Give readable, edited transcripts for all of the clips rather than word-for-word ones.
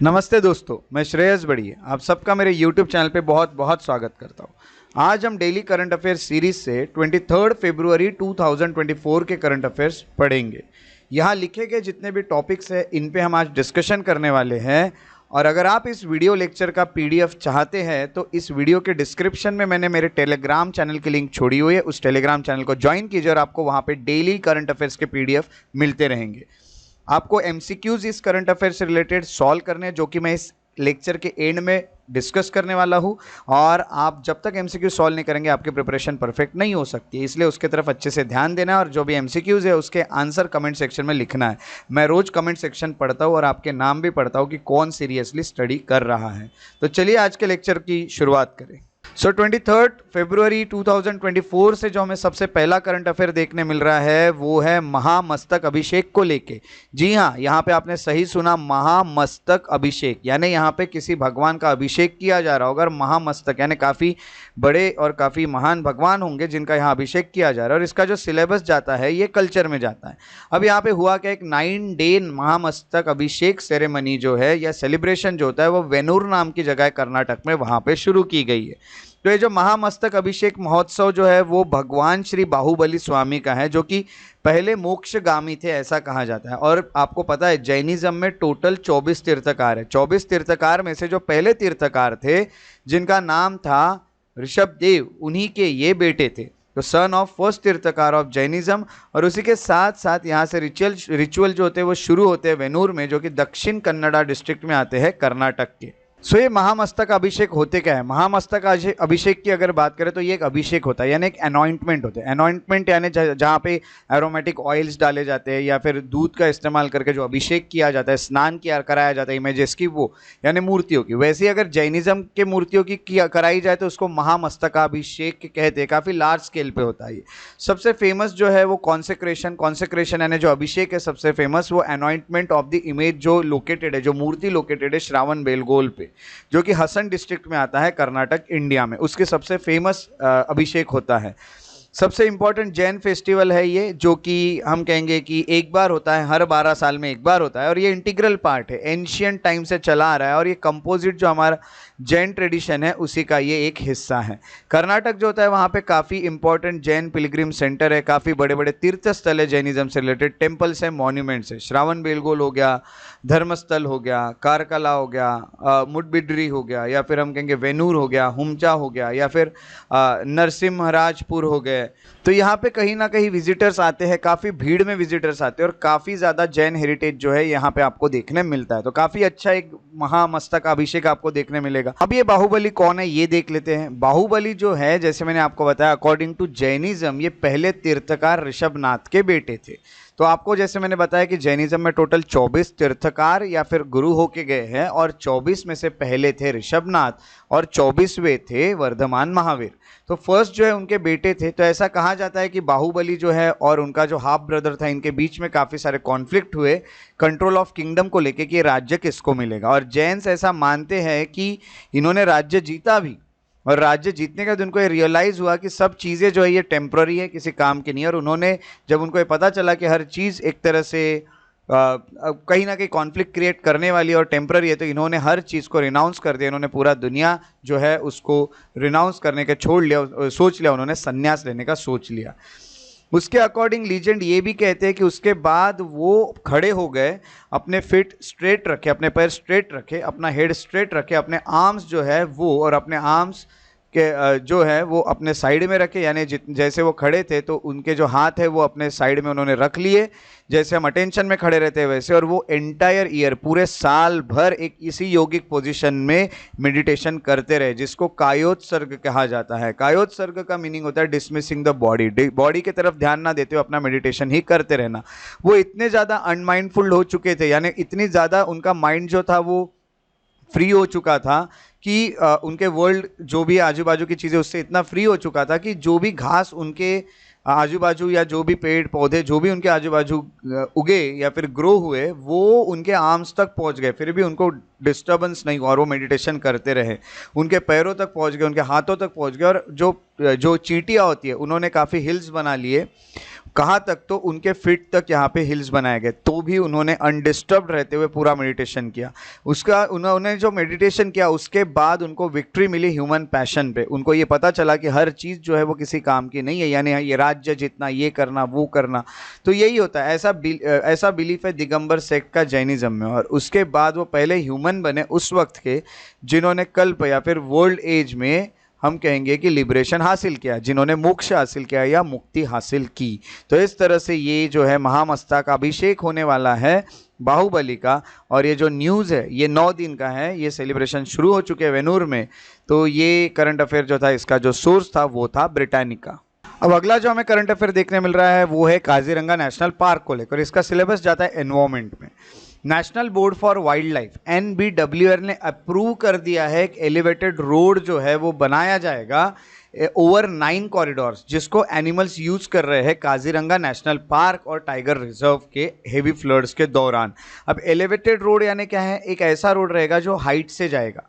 नमस्ते दोस्तों, मैं श्रेयस बढ़िया आप सबका मेरे YouTube चैनल पे बहुत बहुत स्वागत करता हूँ। आज हम डेली करंट अफेयर्स सीरीज से 23 फरवरी 2024 के करंट अफेयर्स पढ़ेंगे। यहाँ लिखे गए जितने भी टॉपिक्स हैं इन पे हम आज डिस्कशन करने वाले हैं। और अगर आप इस वीडियो लेक्चर का PDF चाहते हैं तो इस वीडियो के डिस्क्रिप्शन में मैंने मेरे टेलीग्राम चैनल की लिंक छोड़ी हुई है, उस टेलीग्राम चैनल को ज्वाइन कीजिए और आपको वहाँ पे डेली करंट अफेयर्स के PDF मिलते रहेंगे। आपको MCQs इस करंट अफेयर से रिलेटेड सॉल्व करने हैं, जो कि मैं इस लेक्चर के एंड में डिस्कस करने वाला हूं। और आप जब तक MCQ सॉल्व नहीं करेंगे आपकी प्रिपरेशन परफेक्ट नहीं हो सकती, इसलिए उसके तरफ अच्छे से ध्यान देना है। और जो भी MCQs है उसके आंसर कमेंट सेक्शन में लिखना है। मैं रोज कमेंट सेक्शन पढ़ता हूं और आपके नाम भी पढ़ता हूं कि कौन सीरियसली स्टडी कर रहा है। तो चलिए आज के लेक्चर की शुरुआत करें। 23 फरवरी 2024 से जो हमें सबसे पहला करंट अफेयर देखने मिल रहा है वो है महामस्तक अभिषेक को लेके। जी हाँ, यहाँ पे आपने सही सुना, महामस्तक अभिषेक, यानी यहाँ पे किसी भगवान का अभिषेक किया जा रहा होगा। और महामस्तक यानी काफ़ी बड़े और काफ़ी महान भगवान होंगे जिनका यहाँ अभिषेक किया जा रहा है। और इसका जो सिलेबस जाता है ये कल्चर में जाता है। अब यहाँ पे हुआ क्या, एक 9 डे महामस्तक अभिषेक सेरेमनी जो है या सेलिब्रेशन जो होता है वो वेनूर नाम की जगह कर्नाटक में वहाँ पे शुरू की गई है। तो ये जो महामस्तक अभिषेक महोत्सव जो है वो भगवान श्री बाहुबली स्वामी का है, जो कि पहले मोक्षगामी थे ऐसा कहा जाता है। और आपको पता है जैनिज्म में टोटल 24 तीर्थकार है। 24 तीर्थकार में से जो पहले तीर्थकार थे जिनका नाम था ऋषभदेव, उन्हीं के ये बेटे थे, तो son of first Tirthankar of Jainism. और उसी के साथ साथ यहाँ से रिचुअल जो होते हैं वो शुरू होते हैं वेनूर में, जो कि दक्षिण कन्नड़ा डिस्ट्रिक्ट में आते हैं कर्नाटक के। सो ये महामस्तक अभिषेक होते क्या है? महामस्तक अभिषेक की अगर बात करें तो ये एक अभिषेक होता है, यानी एक अनॉइंटमेंट होता है। अनॉइंटमेंट यानी जहाँ पे एरोमेटिक ऑयल्स डाले जाते हैं या फिर दूध का इस्तेमाल करके जो अभिषेक किया जाता है, स्नान किया कराया जाता है इमेजेस की, वो यानी मूर्तियों की। वैसे अगर जैनिज्म के मूर्तियों की कराई जाए तो उसको महामस्तकाभिषेक कहते हैं। काफ़ी लार्ज स्केल पे होता है ये। सबसे फेमस जो है वो कॉन्सेक्रेशन यानी जो अभिषेक है सबसे फेमस, वो अनॉइंटमेंट ऑफ द इमेज जो लोकेटेड है, जो मूर्ति लोकेटेड है श्रावण बेलगोल पे, जो कि हसन डिस्ट्रिक्ट में आता है कर्नाटक इंडिया में। उसके सबसे फेमस अभिषेक होता है। सबसे इम्पॉर्टेंट जैन फेस्टिवल है ये, जो कि हम कहेंगे कि एक बार होता है, हर 12 साल में एक बार होता है। और ये इंटीग्रल पार्ट है, एंशियंट टाइम से चला आ रहा है। और ये कंपोजिट जो हमारा जैन ट्रेडिशन है उसी का ये एक हिस्सा है। कर्नाटक जो होता है वहाँ पे काफ़ी इंपॉर्टेंट जैन पिलग्रिम सेंटर है, काफ़ी बड़े बड़े तीर्थ स्थल है जैनिज्म से रिलेटेड, टेम्पल्स है, मॉन्यूमेंट्स है। श्रावण बेलगोल हो गया, धर्मस्थल हो गया, कारकला हो गया, मुडबिद्री हो गया, या फिर हम कहेंगे वेनूर हो गया, हुमचा हो गया, या फिर नरसिम्हराजपुर हो गए। तो यहाँ पे कहीं ना कहीं विजिटर्स आते हैं, काफ़ी भीड़ में विजिटर्स आते हैं। और काफ़ी ज़्यादा जैन हेरिटेज जो है यहाँ पे आपको देखने मिलता है। तो काफ़ी अच्छा एक महामस्तक अभिषेक आपको देखने मिलेगा। अब ये बाहुबली कौन है ये देख लेते हैं। बाहुबली जो है, जैसे मैंने आपको बताया, अकॉर्डिंग टू जैनिज्म ये पहले तीर्थकार ऋषभनाथ के बेटे थे। तो आपको जैसे मैंने बताया कि जैनिज्म में टोटल 24 तीर्थकार या फिर गुरु होके गए हैं, और 24 में से पहले थे ऋषभनाथ और 24वें थे वर्धमान महावीर। तो फर्स्ट जो है उनके बेटे थे। तो ऐसा कहा जाता है कि बाहुबली जो है और उनका जो हाफ ब्रदर था, इनके बीच में काफ़ी सारे कॉन्फ्लिक्ट हुए कंट्रोल ऑफ किंगडम को लेके कि राज्य किसको मिलेगा। और जैन्स ऐसा मानते हैं कि इन्होंने राज्य जीता भी, और राज्य जीतने के बाद उनको ये रियलाइज़ हुआ कि सब चीज़ें जो है ये टेम्प्ररी है, किसी काम की नहीं है। और उन्होंने जब उनको ये पता चला कि हर चीज़ एक तरह से कहीं ना कहीं कॉन्फ्लिक्ट क्रिएट करने वाली और टेम्प्ररी है, तो इन्होंने हर चीज़ को रिनाउंस कर दिया। इन्होंने पूरा दुनिया जो है उसको रिनाउंस करने के छोड़ लिया, सोच लिया, उन्होंने संन्यास लेने का सोच लिया। उसके अकॉर्डिंग लीजेंड ये भी कहते हैं कि उसके बाद वो खड़े हो गए, अपने फिट स्ट्रेट रखे, अपने पैर स्ट्रेट रखे, अपना हेड स्ट्रेट रखे, अपने आर्म्स जो है वो और अपने आर्म्स के जो है वो अपने साइड में रखे, यानी जैसे वो खड़े थे तो उनके जो हाथ है वो अपने साइड में उन्होंने रख लिए, जैसे हम अटेंशन में खड़े रहते हैं वैसे। और वो एंटायर ईयर, पूरे साल भर एक इसी योगिक पोजीशन में मेडिटेशन करते रहे, जिसको कायोत्सर्ग कहा जाता है। कायोत्सर्ग का मीनिंग होता है डिसमिसिंग द बॉडी, बॉडी की तरफ ध्यान ना देते हुए अपना मेडिटेशन ही करते रहना। वो इतने ज़्यादा अनमाइंडफुल हो चुके थे, यानी इतनी ज़्यादा उनका माइंड जो था वो फ्री हो चुका था कि उनके वर्ल्ड जो भी आजू बाजू की चीज़ें उससे इतना फ्री हो चुका था कि जो भी घास उनके आजू बाजू या जो भी पेड़ पौधे जो भी उनके आजू बाजू उगे या फिर ग्रो हुए वो उनके आर्म्स तक पहुंच गए, फिर भी उनको डिस्टर्बेंस नहीं हुआ और वो मेडिटेशन करते रहे। उनके पैरों तक पहुंच गए, उनके हाथों तक पहुंच गए। और जो जो चींटियाँ होती है उन्होंने काफ़ी हिल्स बना लिए कहाँ तक, तो उनके फीट तक यहाँ पे हिल्स बनाए गए, तो भी उन्होंने अनडिस्टर्ब्ड रहते हुए पूरा मेडिटेशन किया। उसका उन्होंने जो मेडिटेशन किया उसके बाद उनको विक्ट्री मिली ह्यूमन पैशन पे। उनको ये पता चला कि हर चीज़ जो है वो किसी काम की नहीं है, यानी ये राज्य जितना, ये करना वो करना, तो यही होता है। ऐसा बिलीफ है दिगंबर सेक्ट का जैनिज्म में। और उसके बाद वो पहले ह्यूमन बने उस वक्त के जिन्होंने कल्प या फिर वर्ल्ड एज में हम कहेंगे कि लिबरेशन हासिल किया, जिन्होंने मोक्ष हासिल किया या मुक्ति हासिल की। तो इस तरह से ये जो है महामस्तक अभिषेक होने वाला है बाहुबली का। और ये जो न्यूज़ है ये 9 दिन का है, ये सेलिब्रेशन शुरू हो चुके हैं वेनूर में। तो ये करंट अफेयर जो था इसका जो सोर्स था वो था ब्रिटानिका। अब अगला जो हमें करंट अफेयर देखने मिल रहा है वो है काजीरंगा नेशनल पार्क को लेकर। इसका सिलेबस जाता है एनवायरमेंट में। National board for wild life NBWR ने अप्रूव कर दिया है एक एलिवेटेड रोड जो है वो बनाया जाएगा ओवर 9 कॉरिडोर्स, जिसको एनिमल्स यूज कर रहे हैं काजीरंगा नेशनल पार्क और टाइगर रिजर्व के हेवी फ्लड्स के दौरान। अब एलिवेटेड रोड यानी क्या है, एक ऐसा रोड रहेगा जो हाइट से जाएगा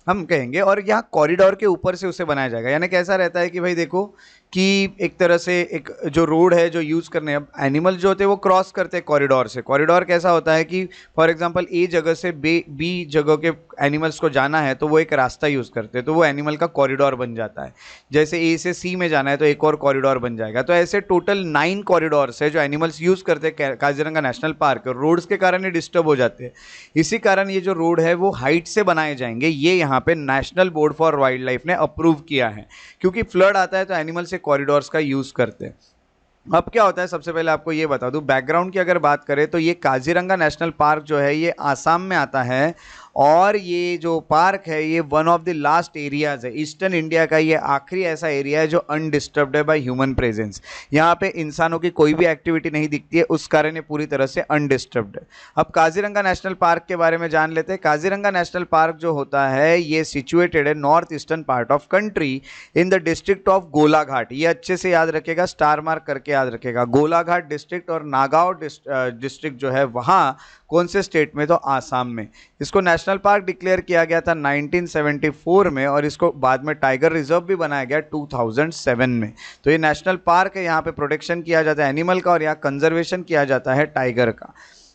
हम कहेंगे, और यहाँ कॉरिडोर के ऊपर से उसे बनाया जाएगा। यानी कैसा रहता है कि भाई देखो कि एक तरह से एक जो रोड है जो यूज़ करने, अब एनिमल जो होते हैं वो क्रॉस करते हैं कॉरिडोर से। कॉरिडोर कैसा होता है कि फॉर एग्जांपल ए जगह से बी जगह के एनिमल्स को जाना है तो वो एक रास्ता यूज़ करते हैं, तो वो एनिमल का कॉरिडोर बन जाता है। जैसे ए से सी में जाना है तो एक और कॉरिडोर बन जाएगा। तो ऐसे टोटल 9 कॉरिडोर्स है जो एनिमल्स यूज़ करते हैं काजीरंगा नेशनल पार्क। रोड्स के कारण ये डिस्टर्ब हो जाते हैं, इसी कारण ये जो रोड है वो हाइट से बनाए जाएंगे। ये यहाँ पे national board for wild life ने अप्रूव किया है, क्योंकि फ्लड आता है तो एनिमल से कॉरिडोर्स का यूज़ करते हैं। अब क्या होता है, सबसे पहले आपको ये बता दूं, बैकग्राउंड की अगर बात करें तो ये काजीरंगा नेशनल पार्क जो है ये आसाम में आता है। और ये जो पार्क है ये one of the last areas है ईस्टर्न इंडिया का। ये आखिरी ऐसा एरिया है जो अनडिस्टर्ब्ड है बाय ह्यूमन प्रेजेंस। यहाँ पे इंसानों की कोई भी एक्टिविटी नहीं दिखती है, उस कारण ये पूरी तरह से अनडिस्टर्ब्ड है। अब काजीरंगा नेशनल पार्क के बारे में जान लेते हैं। काजीरंगा नेशनल पार्क जो होता है ये सिचुएटेड है north eastern part of country in the district of Golaghat. ये अच्छे से याद रखेगा, स्टार मार्क करके याद रखेगा। गोलाघाट डिस्ट्रिक्ट और नागांव डिस्ट्रिक्ट जो है वहाँ कौन से स्टेट में, तो आसाम में। इसको नेशनल पार्क डिक्लेयर किया गया था 1974 में, और इसको बाद में टाइगर रिजर्व भी बनाया गया 2007 में। तो ये नेशनल पार्क है, यहाँ पे प्रोटेक्शन किया जाता है एनिमल का और यहाँ कंजर्वेशन किया जाता है टाइगर का।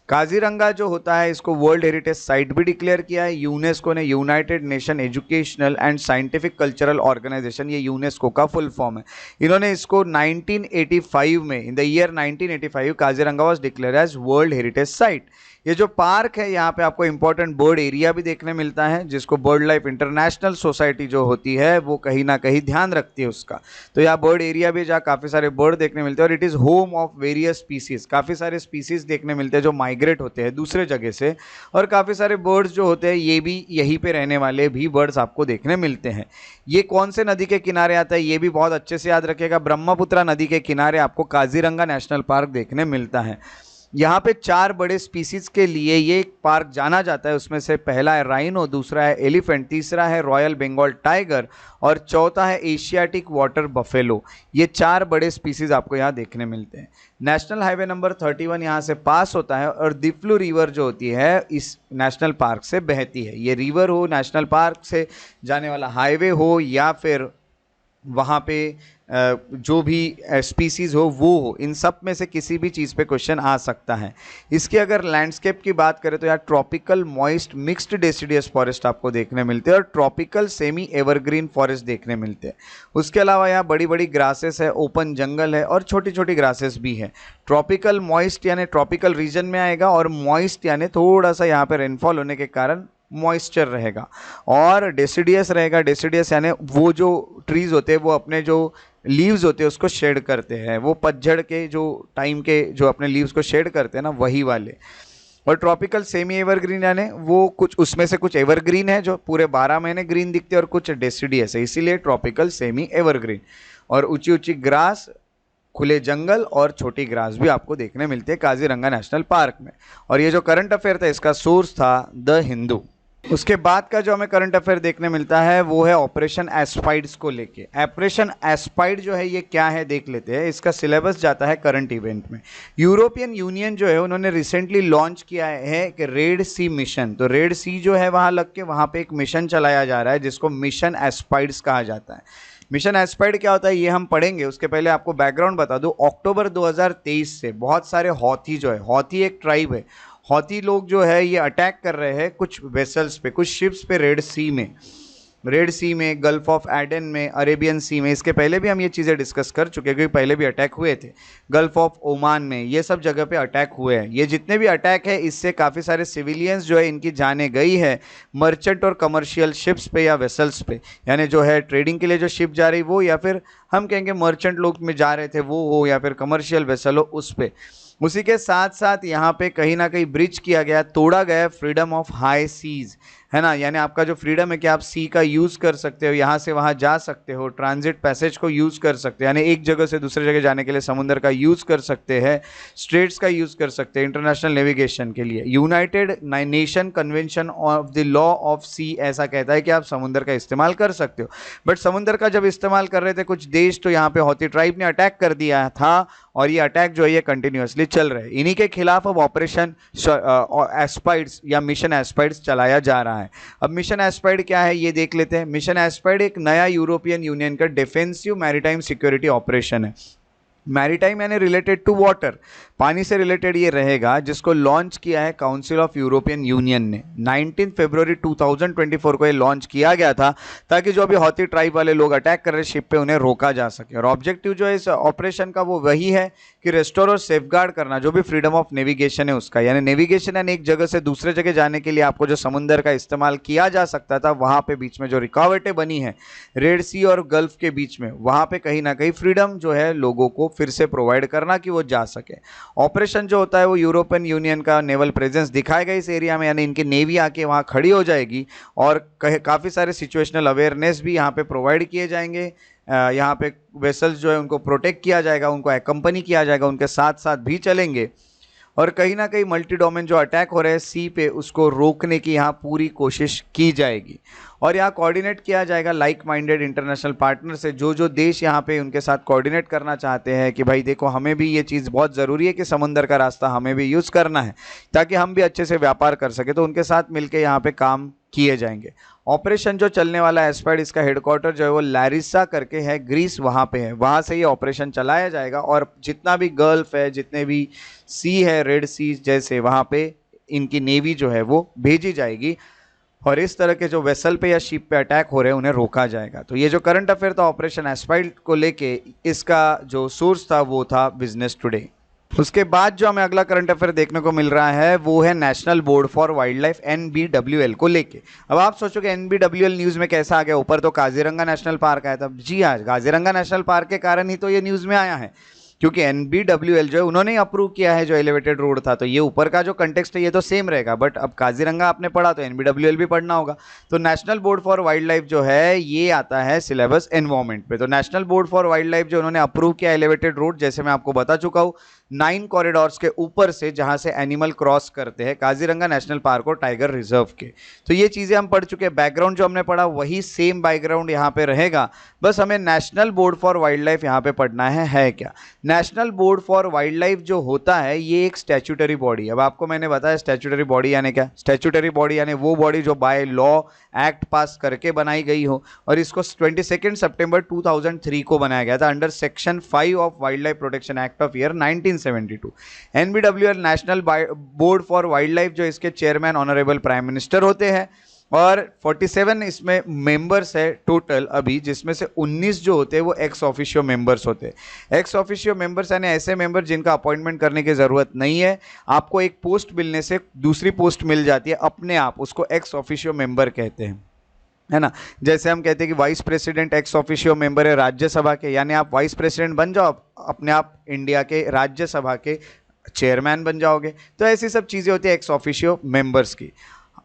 काजीरंगा जो होता है इसको वर्ल्ड हेरिटेज साइट भी डिक्लेयर किया है यूनेस्को ने, United Nation Educational and Scientific Cultural Organization, ये यूनेस्को का फुल फॉर्म है। इन्होंने इसको 1985 में, in the year 1985 Kaziranga was declare as world heritage site. ये जो पार्क है यहाँ पे आपको इंपॉर्टेंट बर्ड एरिया भी देखने मिलता है, जिसको बर्ड लाइफ इंटरनेशनल सोसाइटी जो होती है वो कहीं ना कहीं ध्यान रखती है उसका। तो यहाँ बर्ड एरिया भी जहाँ काफ़ी सारे बर्ड देखने मिलते हैं, और it is home of various species. काफ़ी सारे स्पीसीज देखने मिलते हैं जो माइग्रेट होते हैं दूसरे जगह से, और काफ़ी सारे बर्ड्स जो होते हैं ये भी यहीं पर रहने वाले भी बर्ड्स आपको देखने मिलते हैं। ये कौन से नदी के किनारे आता है ये भी बहुत अच्छे से याद रखिएगा, ब्रह्मपुत्रा नदी के किनारे आपको काजीरंगा नेशनल पार्क देखने मिलता है। यहाँ पे 4 बड़े स्पीसीज के लिए ये पार्क जाना जाता है, उसमें से पहला है राइनो, दूसरा है एलिफेंट, तीसरा है रॉयल बंगाल टाइगर और चौथा है एशियाटिक वाटर बफेलो। ये 4 बड़े स्पीसीज आपको यहाँ देखने मिलते हैं। नेशनल हाईवे नंबर 31 यहाँ से पास होता है, और दिफ्लू रिवर जो होती है इस नेशनल पार्क से बहती है। ये रिवर हो, नेशनल पार्क से जाने वाला हाईवे हो, या फिर वहाँ पे जो भी स्पीसीज हो वो हो, इन सब में से किसी भी चीज़ पे क्वेश्चन आ सकता है। इसकी अगर लैंडस्केप की बात करें तो यार tropical moist mixed deciduous forest आपको देखने मिलते हैं, और ट्रॉपिकल सेमी एवरग्रीन फॉरेस्ट देखने मिलते हैं। उसके अलावा यहाँ बड़ी बड़ी ग्रासेस है, ओपन जंगल है, और छोटी छोटी ग्रासेस भी है। ट्रॉपिकल मॉइस्ट यानी ट्रॉपिकल रीजन में आएगा, और मॉइस्ट यानी थोड़ा सा यहाँ पे रेनफॉल होने के कारण मॉइस्चर रहेगा, और डेसिडियस रहेगा। डेसिडियस यानी वो जो ट्रीज होते हैं वो अपने जो लीव्स होते हैं उसको शेड करते हैं, वो पतझड़ के जो टाइम के जो अपने लीव्स को शेड करते हैं ना, वही वाले। और ट्रॉपिकल सेमी एवरग्रीन यानी वो कुछ उसमें से कुछ एवरग्रीन है जो पूरे 12 महीने ग्रीन दिखते हैं, और कुछ डेसिडियस है, इसीलिए ट्रॉपिकल सेमी एवरग्रीन। और ऊंची ऊंची ग्रास, खुले जंगल और छोटी ग्रास भी आपको देखने मिलती है काजीरंगा नेशनल पार्क में। और ये जो करंट अफेयर था इसका सोर्स था द हिंदू। उसके बाद का जो हमें करंट अफेयर देखने मिलता है वो है ऑपरेशन एस्पाइड्स को लेके। ऑपरेशन एस्पाइड जो है ये क्या है देख लेते हैं। इसका सिलेबस जाता है करंट इवेंट में। यूरोपियन यूनियन जो है उन्होंने रिसेंटली लॉन्च किया है कि रेड सी मिशन। तो रेड सी जो है वहाँ लग के वहाँ पे एक मिशन चलाया जा रहा है जिसको मिशन एस्पाइड्स कहा जाता है। मिशन एस्पाइड क्या होता है ये हम पढ़ेंगे, उसके पहले आपको बैकग्राउंड बता दूं। अक्टूबर 2023 से बहुत सारे हौथी जो है, हौथी एक ट्राइब है, हौथी लोग जो है ये अटैक कर रहे हैं कुछ वेसल्स पे, कुछ शिप्स पे रेड सी में, गल्फ ऑफ एडन में, अरेबियन सी में। इसके पहले भी हम ये चीज़ें डिस्कस कर चुके हैं क्योंकि पहले भी अटैक हुए थे। गल्फ ऑफ ओमान में, ये सब जगह पे अटैक हुए हैं। ये जितने भी अटैक है इससे काफ़ी सारे सिविलियंस जो है इनकी जाने गई है, मर्चेंट और कमर्शियल शिप्स पे या वेसल्स पे, यानी जो है ट्रेडिंग के लिए जो शिप जा रही वो, या फिर हम कहेंगे मर्चेंट लोग में जा रहे थे वो हो, या फिर कमर्शियल वेसल हो उस पर। उसी के साथ साथ यहाँ पे कहीं ना कहीं ब्रिज किया गया, तोड़ा गया फ्रीडम ऑफ हाई सीज, है ना। यानी आपका जो फ्रीडम है कि आप सी का यूज़ कर सकते हो, यहाँ से वहाँ जा सकते हो, ट्रांजिट पैसेज को यूज़ कर सकते हो, यानी एक जगह से दूसरे जगह जाने के लिए समुद्र का यूज़ कर सकते हैं, स्ट्रेट्स का यूज़ कर सकते हैं इंटरनेशनल नेविगेशन के लिए। United Nation Convention of the Law of Sea ऐसा कहता है कि आप समुद्र का इस्तेमाल कर सकते हो। बट समुद्र का जब इस्तेमाल कर रहे थे कुछ देश, तो यहाँ पे हौथी ट्राइब ने अटैक कर दिया था और ये अटैक जो है ये कंटिन्यूसली चल रहे हैं। इन्हीं के खिलाफ अब ऑपरेशन एस्पाइड्स या मिशन एस्पाइड्स चलाया जा रहा है। अब मिशन एस्पाइड क्या है ये देख लेते हैं। मिशन एस्पाइड एक नया यूरोपियन यूनियन का डिफेंसिव मैरीटाइम सिक्योरिटी ऑपरेशन है। मैरीटाइम यानी रिलेटेड टू वाटर, पानी से रिलेटेड ये रहेगा, जिसको लॉन्च किया है काउंसिल ऑफ यूरोपियन यूनियन ने। 19 फरवरी 2024 को ये लॉन्च किया गया था ताकि जो अभी हौथी ट्राइब वाले लोग अटैक कर रहे शिप पे उन्हें रोका जा सके। और ऑब्जेक्टिव जो है इस ऑपरेशन का वो वही है कि रेस्टोर और सेफगार्ड करना जो भी फ्रीडम ऑफ नेविगेशन है उसका, यानी नेविगेशन यानी एक जगह से दूसरे जगह जाने के लिए आपको जो समुद्र का इस्तेमाल किया जा सकता था वहाँ पे बीच में जो रुकावटें बनी है रेड सी और गल्फ के बीच में, वहाँ पे कहीं ना कहीं फ्रीडम जो है लोगों को फिर से प्रोवाइड करना कि वो जा सके। ऑपरेशन जो होता है वो यूरोपियन यूनियन का नेवल प्रेजेंस दिखाएगा इस एरिया में, यानी इनकी नेवी आके वहाँ खड़ी हो जाएगी और काफ़ी सारे सिचुएशनल अवेयरनेस भी यहाँ पे प्रोवाइड किए जाएंगे। यहाँ पे वेसल्स जो है उनको प्रोटेक्ट किया जाएगा, उनको एकम्पनी किया जाएगा, उनके साथ साथ भी चलेंगे। और कहीं ना कहीं मल्टी डोमेन जो अटैक हो रहे हैं सी पे उसको रोकने की यहाँ पूरी कोशिश की जाएगी। और यहाँ कोऑर्डिनेट किया जाएगा लाइक माइंडेड इंटरनेशनल पार्टनर से, जो जो देश यहाँ पे उनके साथ कोऑर्डिनेट करना चाहते हैं कि भाई देखो हमें भी ये चीज़ बहुत ज़रूरी है कि समंदर का रास्ता हमें भी यूज़ करना है ताकि हम भी अच्छे से व्यापार कर सके, तो उनके साथ मिलकर यहाँ पे काम किए जाएंगे। ऑपरेशन जो चलने वाला है एस्पाइड, इसका हेडक्वार्टर जो है वो लैरिसा करके है, ग्रीस वहाँ पे है, वहाँ से ये ऑपरेशन चलाया जाएगा। और जितना भी गल्फ है, जितने भी सी है, रेड सी जैसे, वहाँ पे इनकी नेवी जो है वो भेजी जाएगी और इस तरह के जो वेसल पे या शिप पे अटैक हो रहे हैं उन्हें रोका जाएगा। तो ये जो करंट अफेयर था ऑपरेशन एस्पाइड को लेके, इसका जो सोर्स था वो था बिजनेस टुडे। उसके बाद जो हमें अगला करंट अफेयर देखने को मिल रहा है वो है national board for wild life NBWL को लेके। अब आप सोचोगे NBWL न्यूज़ में कैसा आ गया, ऊपर तो काजीरंगा नेशनल पार्क आया था। जी हाँ, काजीरंगा नेशनल पार्क के कारण ही तो ये न्यूज़ में आया है, क्योंकि NBWL जो है उन्होंने ही अप्रूव किया है जो एलिवेटेड रोड था, तो ये ऊपर का जो कंटेक्स्ट है ये तो सेम रहेगा। बट अब काजीरंगा आपने पढ़ा तो NBWL भी पढ़ना होगा। तो national board for wild life जो है ये आता है सिलेबस एनवायरमेंट पे। तो national board for wild life जो उन्होंने अप्रूव किया एलिवेटेड रोड, जैसे मैं आपको बता चुका हूँ, 9 कॉरिडोर्स के ऊपर से जहां से एनिमल क्रॉस करते हैं काजीरंगा नेशनल पार्क और टाइगर रिजर्व के। तो ये चीज़ें हम पढ़ चुके हैं। बैकग्राउंड जो हमने पढ़ा वही सेम बैकग्राउंड यहाँ पे रहेगा, बस हमें national board for wild life यहाँ पे पढ़ना है क्या। National board for wild life जो होता है ये एक स्टैट्यूटरी बॉडी। अब आपको मैंने बताया स्टैट्यूटरी बॉडी यानी क्या। स्टैट्यूटरी बॉडी यानी वो बॉडी जो बाय लॉ एक्ट पास करके बनाई गई हो, और इसको 22 सितंबर 2003 को बनाया गया था under section 5 of wild life protection act of year 1972। NBWL national board for wild life जो इसके चेयरमैन ऑनरेबल प्राइम मिनिस्टर होते हैं, और 47 इसमें मेंबर्स है टोटल अभी, जिसमें से 19 जो होते हैं वो एक्स ऑफिशियो मेंबर्स होते हैं। एक्स ऑफिशियो मेंबर्स यानी ऐसे मेंबर जिनका अपॉइंटमेंट करने की ज़रूरत नहीं है, आपको एक पोस्ट मिलने से दूसरी पोस्ट मिल जाती है अपने आप, उसको एक्स ऑफिशियो मेंबर कहते हैं, है ना। जैसे हम कहते हैं कि vice president ex officio member है राज्यसभा के, यानी आप वाइस प्रेसिडेंट बन जाओ, अपने आप इंडिया के राज्यसभा के चेयरमैन बन जाओगे। तो ऐसी सब चीज़ें होती है एक्स ऑफिशियो मेंबर्स की।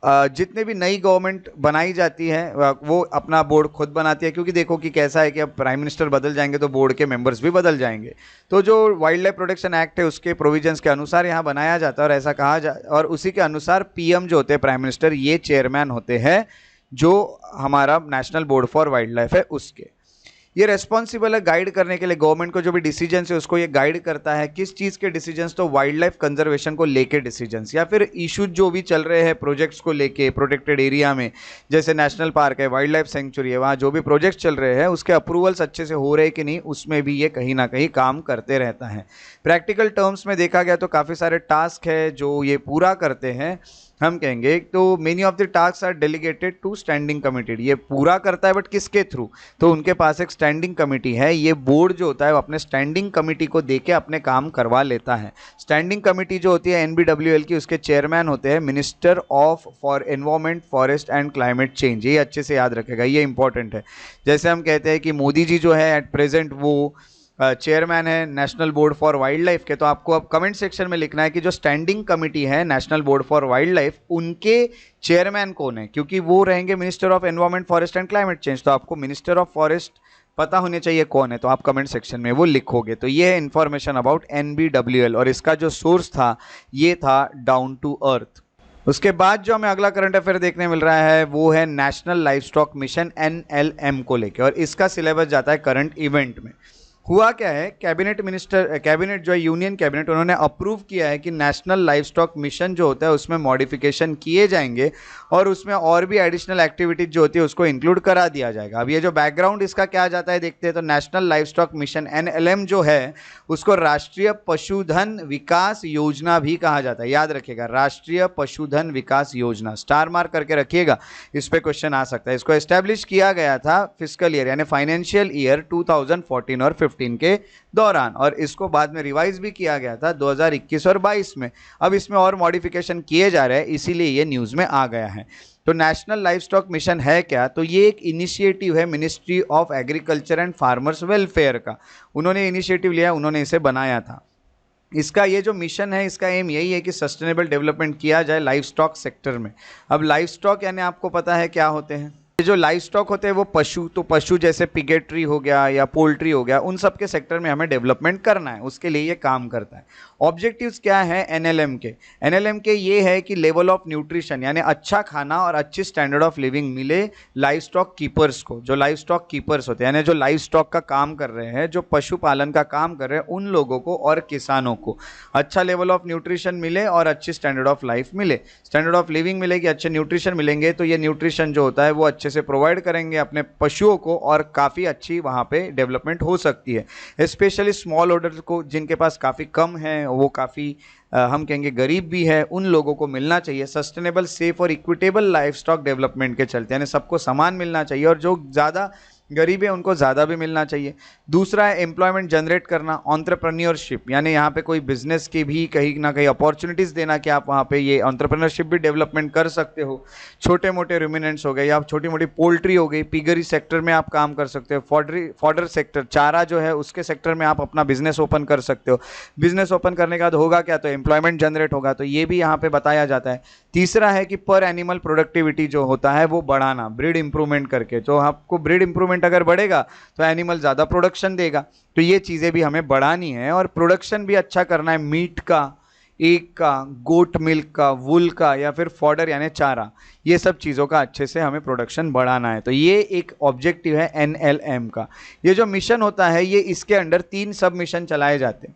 जितने भी नई गवर्नमेंट बनाई जाती है वो अपना बोर्ड खुद बनाती है, क्योंकि देखो कि कैसा है कि अब प्राइम मिनिस्टर बदल जाएंगे तो बोर्ड के मेंबर्स भी बदल जाएंगे। तो जो वाइल्ड लाइफ प्रोटेक्शन एक्ट है उसके प्रोविजंस के अनुसार यहाँ बनाया जाता है, और ऐसा कहा जा और उसी के अनुसार पीएम जो होते हैं प्राइम मिनिस्टर, ये चेयरमैन होते हैं जो हमारा national board for wild life है उसके। ये रेस्पॉन्सिबल है गाइड करने के लिए गवर्नमेंट को, जो भी डिसीजन है उसको ये गाइड करता है। किस चीज़ के डिसीजंस? तो वाइल्ड लाइफ कंजर्वेशन को लेके डिसीजंस, या फिर इशूज जो भी चल रहे हैं प्रोजेक्ट्स को लेके प्रोटेक्टेड एरिया में, जैसे नेशनल पार्क है, वाइल्ड लाइफ सेंचुरी है, वहाँ जो भी प्रोजेक्ट चल रहे हैं उसके अप्रूवल्स अच्छे से हो रहे कि नहीं, उसमें भी ये कहीं ना कहीं काम करते रहता है। प्रैक्टिकल टर्म्स में देखा गया तो काफ़ी सारे टास्क है जो ये पूरा करते हैं। हम कहेंगे तो many of the task are delegated to standing committee. ये पूरा करता है बट किसके थ्रू? तो उनके पास एक स्टैंडिंग कमिटी है। ये बोर्ड जो होता है वो अपने स्टैंडिंग कमिटी को देके अपने काम करवा लेता है। स्टैंडिंग कमिटी जो होती है NBWL की, उसके चेयरमैन होते हैं minister of for environment, forest and climate change. ये अच्छे से याद रखेगा, ये इंपॉर्टेंट है। जैसे हम कहते हैं कि मोदी जी जो है एट प्रेजेंट वो चेयरमैन है national board for wild life के, तो आपको अब कमेंट सेक्शन में लिखना है कि जो स्टैंडिंग कमिटी है national board for wild life, उनके चेयरमैन कौन है, क्योंकि वो रहेंगे minister of environment, forest and climate change. तो आपको मिनिस्टर ऑफ फॉरेस्ट पता होने चाहिए कौन है, तो आप कमेंट सेक्शन में वो लिखोगे। तो ये है इन्फॉर्मेशन अबाउट NBWL, और इसका जो सोर्स था ये था डाउन टू अर्थ। उसके बाद जो हमें अगला करंट अफेयर देखने मिल रहा है वो है national livestock mission NLM को लेकर, और इसका सिलेबस जाता है करंट इवेंट में। हुआ क्या है, कैबिनेट जो है यूनियन कैबिनेट, उन्होंने अप्रूव किया है कि नेशनल लाइफ स्टॉक मिशन जो होता है उसमें मॉडिफिकेशन किए जाएंगे और उसमें और भी एडिशनल एक्टिविटीज जो होती है उसको इंक्लूड करा दिया जाएगा। अब ये जो बैकग्राउंड इसका क्या जाता है देखते हैं। तो national livestock mission NLM जो है उसको राष्ट्रीय पशुधन विकास योजना भी कहा जाता है। याद रखिएगा, राष्ट्रीय पशुधन विकास योजना, स्टार मार्क करके रखिएगा, इस पर क्वेश्चन आ सकता है। इसको एस्टेब्लिश किया गया था फिस्कल ईयर यानी फाइनेंशियल ईयर 2014 और 15 के दौरान, और इसको बाद में रिवाइज भी किया गया था 2021 और 22 में। अब इसमें और मॉडिफिकेशन किए जा रहे हैं, इसीलिए ये न्यूज़ में आ गया है। तो नेशनल लाइफ स्टॉक मिशन है क्या? तो ये एक इनिशिएटिव है ministry of agriculture and farmers welfare का। उन्होंने इनिशिएटिव लिया, उन्होंने इसे बनाया था। इसका ये जो मिशन है इसका एम यही है कि सस्टेनेबल डेवलपमेंट किया जाए लाइफ स्टॉक सेक्टर में। अब लाइफ स्टॉक यानी आपको पता है क्या होते हैं? जो लाइफ स्टॉक होते हैं वो पशु, तो पशु जैसे पिगेट्री हो गया या पोल्ट्री हो गया, उन सब के सेक्टर में हमें डेवलपमेंट करना है, उसके लिए ये काम करता है। ऑब्जेक्टिव्स क्या है NLM के ये है कि लेवल ऑफ न्यूट्रिशन यानी अच्छा खाना और अच्छी स्टैंडर्ड ऑफ लिविंग मिले लाइफ स्टॉक कीपर्स को। जो लाइफ स्टॉक कीपर्स होते हैं यानी जो लाइफ स्टॉक का काम कर रहे हैं, जो पशुपालन का काम कर रहे हैं, उन लोगों को और किसानों को अच्छा लेवल ऑफ न्यूट्रिशन मिले और अच्छी स्टैंडर्ड ऑफ लाइफ मिले। स्टैंडर्ड ऑफ लिविंग मिलेगी, अच्छे न्यूट्रिशन मिलेंगे, तो ये न्यूट्रिशन जो होता है वो अच्छे से प्रोवाइड करेंगे अपने पशुओं को और काफ़ी अच्छी वहाँ पे डेवलपमेंट हो सकती है। स्पेशली स्मॉल होल्डर्स को जिनके पास काफ़ी कम है, वो काफ़ी हम कहेंगे गरीब भी है, उन लोगों को मिलना चाहिए। सस्टेनेबल, सेफ और इक्विटेबल लाइफ स्टॉक डेवलपमेंट के चलते यानी सबको समान मिलना चाहिए, और जो ज़्यादा गरीब है उनको ज़्यादा भी मिलना चाहिए। दूसरा है एम्प्लॉयमेंट जनरेट करना, एंटरप्रेन्योरशिप यानी यहाँ पे कोई बिजनेस की भी कहीं ना कहीं अपॉर्चुनिटीज़ देना कि आप वहाँ पे ये एंटरप्रेन्योरशिप भी डेवलपमेंट कर सकते हो। छोटे मोटे रुमिनेंट्स हो गए या छोटी मोटी पोल्ट्री हो गई, पिगरी सेक्टर में आप काम कर सकते हो। फॉडर सेक्टर, चारा जो है उसके सेक्टर में आप अपना बिजनेस ओपन कर सकते हो। बिजनेस ओपन करने के बाद होगा क्या? तो एम्प्लॉयमेंट जनरेट होगा, तो ये भी यहाँ पे बताया जाता है। तीसरा है कि पर एनिमल प्रोडक्टिविटी जो होता है वो बढ़ाना, ब्रीड इंप्रूवमेंट करके। तो आपको ब्रीड इंप्रूवमेंट अगर बढ़ेगा तो एनिमल ज़्यादा प्रोडक्शन देगा, तो ये चीज़ें भी हमें बढ़ानी है और प्रोडक्शन भी अच्छा करना है। मीट का, एग का, गोट मिल्क का, वुल का, या फिर फॉडर यानी चारा, ये सब चीज़ों का अच्छे से हमें प्रोडक्शन बढ़ाना है। तो ये एक ऑब्जेक्टिव है NLM का। ये जो मिशन होता है ये इसके अंडर 3 सब मिशन चलाए जाते हैं।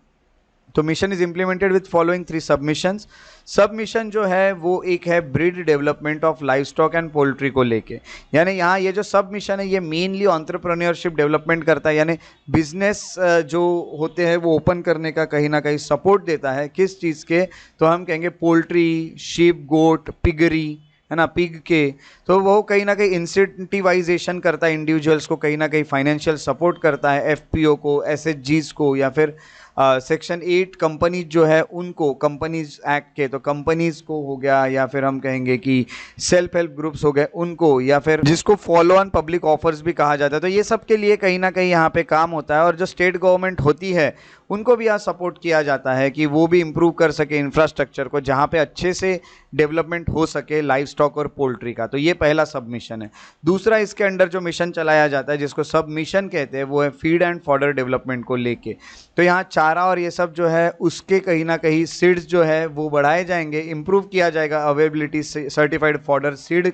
तो mission is implemented with following 3 submissions. सब मिशन जो है वो एक है breed development of life stock and poultry को लेके, यानी यहाँ ये जो सब मिशन है ये मेनली एंटरप्रेन्योरशिप डेवलपमेंट करता है, यानी बिजनेस जो होते हैं वो ओपन करने का कहीं ना कहीं सपोर्ट देता है। किस चीज़ के? तो हम कहेंगे पोल्ट्री, शीप, गोट, पिगरी है ना, पिग के। तो वो कहीं ना कहीं इंसेंटिवाइजेशन करता है इंडिविजुअल्स को, कहीं ना कहीं फाइनेंशियल सपोर्ट करता है FPO को, SHGs को, या फिर सेक्शन 8 कंपनीज जो है उनको, कंपनीज एक्ट के, तो कंपनीज को हो गया, या फिर हम कहेंगे कि सेल्फ हेल्प ग्रुप्स हो गए उनको, या फिर जिसको फॉलो ऑन पब्लिक ऑफर्स भी कहा जाता है, तो ये सब के लिए कहीं ना कहीं यहाँ पे काम होता है। और जो स्टेट गवर्नमेंट होती है उनको भी यहाँ सपोर्ट किया जाता है कि वो भी इम्प्रूव कर सके इंफ्रास्ट्रक्चर को, जहाँ पे अच्छे से डेवलपमेंट हो सके लाइव स्टॉक और पोल्ट्री का। तो ये पहला सब मिशन है। दूसरा इसके अंडर जो मिशन चलाया जाता है जिसको सब मिशन कहते हैं, वो है फीड एंड फॉडर डेवलपमेंट को लेके। तो यहाँ चारा और ये सब जो है उसके कहीं ना कहीं सीड्स जो है वो बढ़ाए जाएंगे, इम्प्रूव किया जाएगा अवेलेबिलिटी सर्टिफाइड फॉडर सीड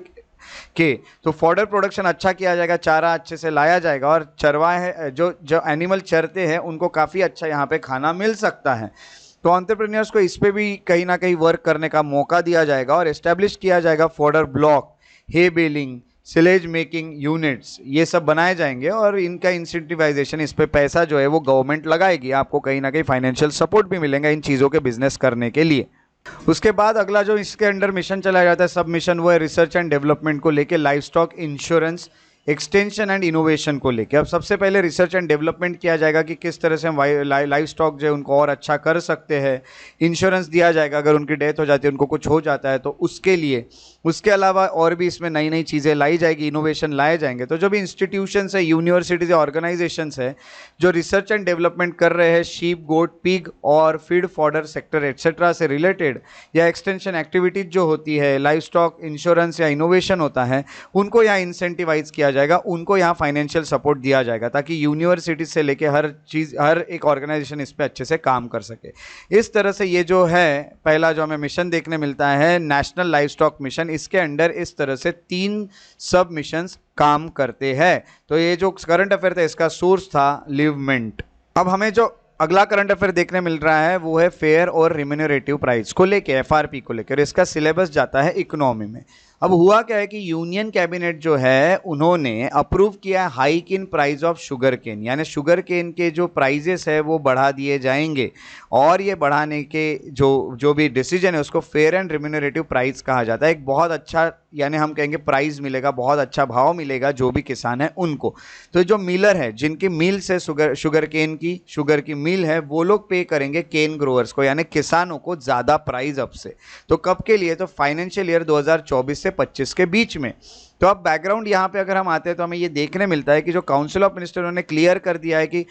के। तो फॉडर प्रोडक्शन अच्छा किया जाएगा, चारा अच्छे से लाया जाएगा, और चरवाहे जो जो एनिमल चरते हैं उनको काफ़ी अच्छा यहाँ पे खाना मिल सकता है। तो एंटरप्रेन्योर्स को इस पे भी कहीं ना कहीं वर्क करने का मौका दिया जाएगा और एस्टेब्लिश किया जाएगा फॉडर ब्लॉक, हे बेलिंग, सिलेज मेकिंग यूनिट्स, ये सब बनाए जाएंगे और इनका इंसेंटिवाइजेशन, इस पे पैसा जो है वो गवर्नमेंट लगाएगी। आपको कहीं ना कहीं फाइनेंशियल सपोर्ट भी मिलेगा इन चीज़ों के बिजनेस करने के लिए। उसके बाद अगला जो इसके अंडर मिशन चलाया जाता है सब मिशन, वो है रिसर्च एंड डेवलपमेंट को लेके, live stock insurance, extension and innovation को लेके। अब सबसे पहले रिसर्च एंड डेवलपमेंट किया जाएगा कि किस तरह से हम लाइव स्टॉक जो है उनको और अच्छा कर सकते हैं। इंश्योरेंस दिया जाएगा, अगर उनकी डेथ हो जाती है, उनको कुछ हो जाता है तो उसके लिए। उसके अलावा और भी इसमें नई नई चीज़ें लाई जाएगी, इनोवेशन लाए जाएंगे। तो जो भी इंस्टीट्यूशंस है, यूनिवर्सिटीज़ या ऑर्गेनाइजेशंस है जो रिसर्च एंड डेवलपमेंट कर रहे हैं शीप, गोट, पिग और फीड फॉडर सेक्टर एक्सेट्रा से रिलेटेड, या एक्सटेंशन एक्टिविटीज जो होती है, लाइव स्टॉक इंश्योरेंस या इनोवेशन होता है, उनको यहाँ इंसेंटिवाइज किया जाएगा, उनको यहाँ फाइनेंशियल सपोर्ट दिया जाएगा ताकि यूनिवर्सिटीज से लेके हर चीज़, हर एक ऑर्गेनाइजेशन इस पर अच्छे से काम कर सके। इस तरह से ये जो है पहला जो हमें मिशन देखने मिलता है नेशनल लाइव स्टॉक मिशन, इसके अंडर इस तरह से 3 सब मिशंस काम करते हैं। तो ये जो करंट अफेयर था इसका सोर्स था लिवमेंट। अब हमें जो अगला करंट अफेयर देखने मिल रहा है वो है फेयर और रिम्यूनरेटिव प्राइस को लेके, एफआरपी को लेकर। इसका सिलेबस जाता है इकोनॉमी में। अब हुआ क्या है कि यूनियन कैबिनेट जो है उन्होंने अप्रूव किया hike in price of sugarcane, यानी शुगर केन के जो प्राइजेस है वो बढ़ा दिए जाएंगे, और ये बढ़ाने के जो भी डिसीजन है उसको फेयर एंड रिम्यूनरेटिव प्राइस कहा जाता है। एक बहुत अच्छा, यानी हम कहेंगे प्राइस मिलेगा, बहुत अच्छा भाव मिलेगा जो भी किसान है उनको। तो जो मिलर है, जिनकी मिल्स है शुगर केन की, शुगर की मिल है, वो लोग पे करेंगे केन ग्रोअर्स को, यानी किसानों को ज़्यादा प्राइस अब से। तो कब के लिए? तो फाइनेंशियल ईयर 2024 से 25 के बीच में। तो अब बैकग्राउंड यहाँ पे अगर हम आते हैं तो हमें ये देखने मिलता है कि जो काउंसिल ऑफ मिनिस्टर उन्होंने क्लियर कर दिया है कि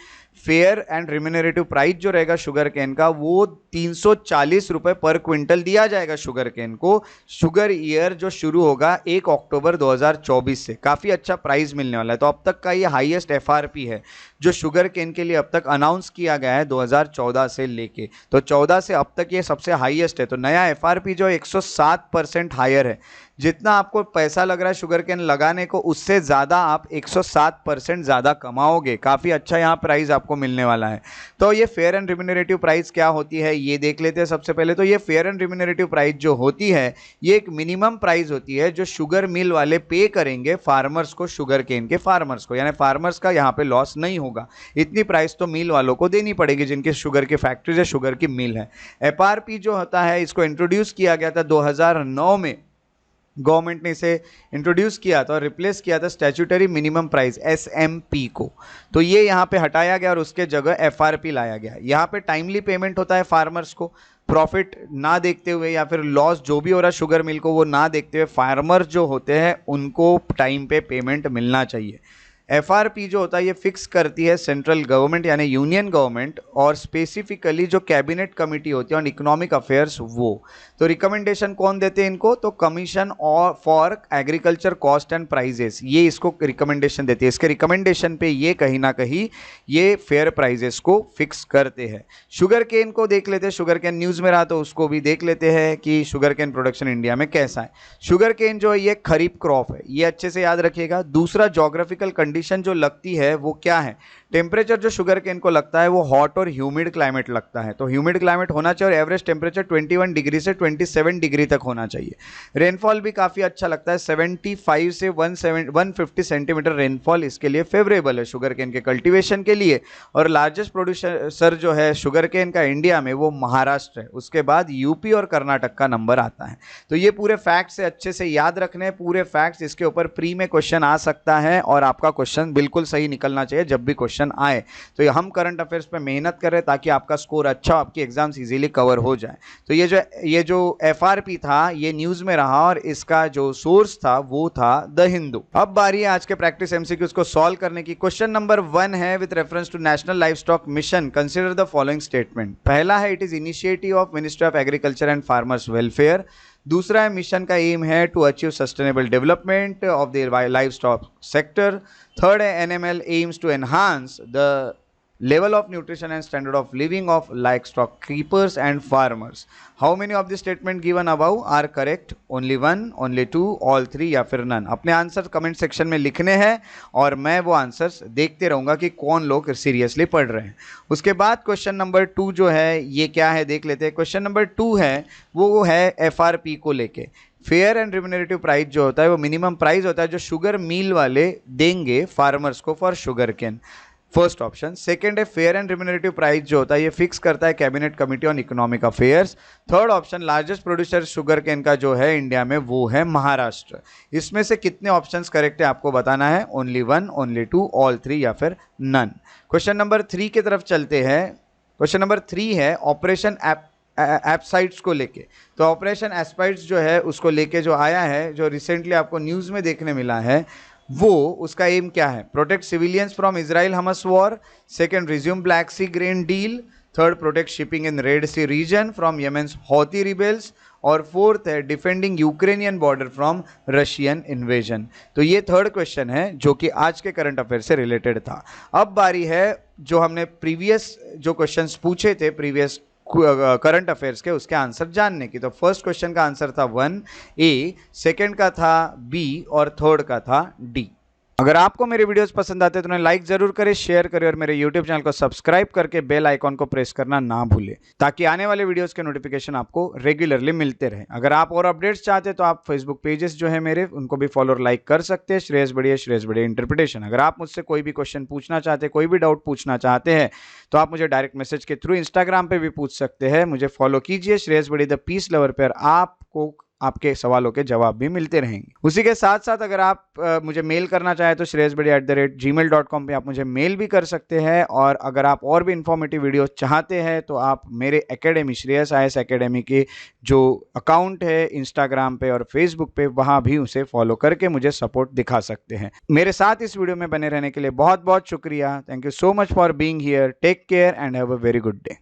फेयर एंड रिम्यूनरेटिव प्राइस जो रहेगा शुगर केन का वो 340 रुपये पर क्विंटल दिया जाएगा शुगर केन को। शुगर ईयर जो शुरू होगा 1 अक्टूबर 2024 से। काफ़ी अच्छा प्राइस मिलने वाला है। तो अब तक का ये हाईएस्ट एफआरपी है जो शुगर केन के लिए अब तक अनाउंस किया गया है 2014 से लेके। तो 14 से अब तक ये सबसे हाईएस्ट है। तो नया एफआरपी जो 107% हायर है। जितना आपको पैसा लग रहा है शुगर केन लगाने को, उससे ज़्यादा आप 107% ज़्यादा कमाओगे। काफ़ी अच्छा यहाँ प्राइस आपको मिलने वाला है। तो ये फेयर एंड रिम्यूनरेटिव प्राइस क्या होती है ये देख लेते हैं। सबसे पहले तो ये फेयर एंड रिम्यूनरेटिव प्राइस जो होती है ये एक मिनिमम प्राइस होती है जो शुगर मिल वाले पे करेंगे फार्मर्स को, शुगर केन के फार्मर्स को, यानी फार्मर्स का यहाँ पे लॉस नहीं होगा। इतनी प्राइस तो मिल वालों को देनी पड़ेगी जिनके शुगर की फैक्ट्रीज है, शुगर की मिल है। एफआरपी जो होता है इसको इंट्रोड्यूस किया गया था 2009 में। गवर्नमेंट ने इसे इंट्रोड्यूस किया था और रिप्लेस किया था स्टैट्यूटरी मिनिमम प्राइस एसएमपी को। तो ये यहाँ पे हटाया गया और उसके जगह एफआरपी लाया गया। यहाँ पे टाइमली पेमेंट होता है फार्मर्स को, प्रॉफिट ना देखते हुए या फिर लॉस जो भी हो रहा है शुगर मिल को वो ना देखते हुए फार्मर्स जो होते हैं उनको टाइम पे पेमेंट मिलना चाहिए। एफआरपी जो होता है ये फिक्स करती है सेंट्रल गवर्नमेंट यानी यूनियन गवर्नमेंट, और स्पेसिफिकली जो कैबिनेट कमेटी होती है ऑन इकोनॉमिक अफेयर्स वो। तो रिकमेंडेशन कौन देते हैं इनको? तो कमीशन और for agriculture cost and prices, ये इसको रिकमेंडेशन देती है। इसके रिकमेंडेशन पे ये कहीं ना कहीं ये फेयर प्राइजेस को फिक्स करते हैं। शुगर केन को देख लेते हैं। शुगर केन न्यूज़ में रहा तो उसको भी देख लेते हैं कि शुगर केन प्रोडक्शन इंडिया में कैसा है। शुगर केन जो है ये खरीफ क्रॉप है, ये अच्छे से याद रखिएगा। दूसरा जोग्राफिकल कंडीशन जो लगती है वो क्या है? टेम्परेचर जो शुगर केन को लगता है वो हॉट और ह्यूमिड क्लाइमेट लगता है। तो ह्यूमिड क्लाइमेट होना चाहिए और एवरेज टेम्परेचर 21 डिग्री से 27 डिग्री तक होना चाहिए। रेनफॉल भी काफ़ी अच्छा लगता है, 75 से 150 सेंटीमीटर रेनफॉल इसके लिए फेवरेबल है शुगर केन के कल्टीवेशन के लिए। और लार्जेस्ट प्रोड्यूसर जो है शुगर केन का इंडिया में वो महाराष्ट्र है। उसके बाद यूपी और कर्नाटक का नंबर आता है। तो ये पूरे फैक्ट्स से अच्छे से याद रखने हैं, पूरे फैक्ट्स। इसके ऊपर प्री में क्वेश्चन आ सकता है और आपका क्वेश्चन क्वेश्चन बिल्कुल सही निकलना चाहिए जब भी क्वेश्चन आए। तो हम करंट अफेयर्स पे मेहनत कर रहे हैं ताकि आपका स्कोर अच्छा, आपकी एग्जाम्स इजीली कवर हो जाए। तो ये जो FRP था ये न्यूज़ में रहा और इसका जो सोर्स था वो था द हिंदू। अब बारी है आज के प्रैक्टिस MCQs को सॉल्व करने की। क्वेश्चन नंबर 1 है with reference to national livestock mission consider the following statement. पहला है it is initiative of ministry of agriculture and farmers welfare. दूसरा है मिशन का एम है to achieve sustainable development of the livestock sector. Third है NML aims to enhance the level of nutrition and standard of living of livestock keepers and farmers. How many of the statement given above are correct? Only one, only two, all three या फिर none? अपने answer comment section में लिखने हैं और मैं वो answers देखते रहूँगा कि कौन लोग सीरियसली पढ़ रहे हैं। उसके बाद क्वेश्चन नंबर 2 जो है ये क्या है देख लेते हैं। क्वेश्चन नंबर 2 है वो है FRP को लेके। फेयर एंड रिम्यूनरेटिव प्राइस जो होता है वो मिनिमम प्राइस होता है जो शुगर मिल वाले देंगे फार्मर्स को for sugarcane, first option. Second है फेयर एंड रिम्यूनरेटिव प्राइस जो होता है ये फिक्स करता है cabinet committee on economic affairs. Third option largest producer sugarcane का जो है इंडिया में वो है महाराष्ट्र। इसमें से कितने ऑप्शंस करेक्ट है आपको बताना है, only one, only two, all three या फिर नन। क्वेश्चन नंबर 3 की तरफ चलते हैं। क्वेश्चन नंबर 3 है ऑपरेशन एप्साइड्स को लेके। तो ऑपरेशन एस्पाइड्स जो है उसको लेके जो आया है, जो रिसेंटली आपको न्यूज़ में देखने मिला है, वो उसका एम क्या है? Protect civilians from Israel Hamas war. Second resume Black Sea grain deal. Third protect shipping in Red Sea region from Yemen's Houthi rebels. और फोर्थ है defending Ukrainian border from Russian invasion. तो ये third question है जो कि आज के current affair से रिलेटेड था। अब बारी है जो हमने प्रीवियस जो क्वेश्चंस पूछे थे प्रीवियस करंट अफेयर्स के, उसके आंसर जानने की। तो फर्स्ट क्वेश्चन का आंसर था 1A, सेकंड का था B और थर्ड का था D। अगर आपको मेरे वीडियोस पसंद आते हैं तो उन्हें लाइक जरूर करें, शेयर करें और मेरे यूट्यूब चैनल को सब्सक्राइब करके बेल आइकॉन को प्रेस करना ना भूलें ताकि आने वाले वीडियोस के नोटिफिकेशन आपको रेगुलरली मिलते रहे। अगर आप और अपडेट्स चाहते हैं तो आप फेसबुक पेजेस जो है मेरे उनको भी फॉलो और लाइक कर सकते हैं, श्रेयस बढ़िया इंटरप्रिटेशन। अगर आप मुझसे कोई भी क्वेश्चन पूछना चाहते हैं, कोई भी डाउट पूछना चाहते हैं तो आप मुझे डायरेक्ट मैसेज के थ्रू इंस्टाग्राम पे भी पूछ सकते हैं। मुझे फॉलो कीजिए श्रेयस बढ़िया द पीस लवर पर, आपको आपके सवालों के जवाब भी मिलते रहेंगे। उसी के साथ साथ अगर आप मुझे मेल करना चाहें तो shreyasbadi@gmail.com पे आप मुझे मेल भी कर सकते हैं। और अगर आप और भी इंफॉर्मेटिव वीडियो चाहते हैं तो आप मेरे एकेडमी श्रेयस IAS एकेडमी के जो अकाउंट है इंस्टाग्राम पे और फेसबुक पे, वहाँ भी उसे फॉलो करके मुझे सपोर्ट दिखा सकते हैं। मेरे साथ इस वीडियो में बने रहने के लिए बहुत बहुत शुक्रिया। Thank you so much for being here. Take care and have a very good day.